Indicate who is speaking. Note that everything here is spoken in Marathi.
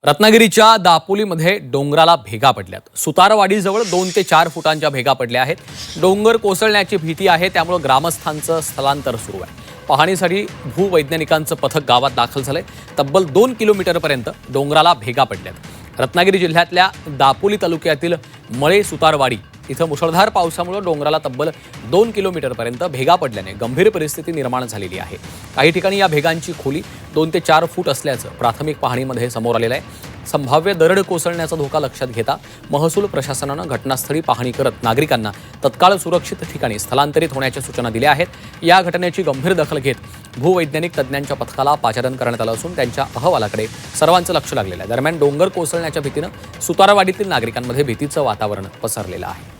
Speaker 1: रत्नागिरीच्या दापोलीमध्ये डोंगराला भेगा पडल्यात। सुतारवाडीजवळ 2 ते 4 फुटांच्या भेगा पडल्या आहेत। डोंगर कोसळण्याची भीती आहे, त्यामुळे ग्रामस्थांचं स्थलांतर सुरू आहे। पाहणीसाठी भूवैज्ञानिकांचं पथक गावात दाखल झालंय। तब्बल 2 किलोमीटरपर्यंत डोंगराला भेगा पडल्यात। रत्नागिरी जिल्ह्यातल्या दापोली तालुक्यातील मळे सुतारवाडी इथं मुसळधार पावसामुळे डोंगराला तब्बल 2 किलोमीटरपर्यंत भेगा पडल्याने गंभीर परिस्थिती निर्माण झालेली आहे। काही ठिकाणी या भेगांची खोली 2 ते 4 फूट असल्याचं प्राथमिक पाहणीमध्ये समोर आलेलं आहे। संभाव्य दरड कोसळण्याचा धोका लक्षात घेता महसूल प्रशासनानं घटनास्थळी पाहणी करत नागरिकांना तत्काळ सुरक्षित ठिकाणी स्थलांतरित होण्याच्या सूचना दिल्या आहेत। या घटनेची गंभीर दखल घेत भूवैज्ञानिक तज्ज्ञांच्या पथकाला पाचारण करण्यात आलं असून त्यांच्या अहवालाकडे सर्वांचं लक्ष लागलेलं आहे। दरम्यान डोंगर कोसळण्याच्या भीतीनं सुतारवाडीतील नागरिकांमध्ये भीतीचं वातावरण पसरलेलं आहे।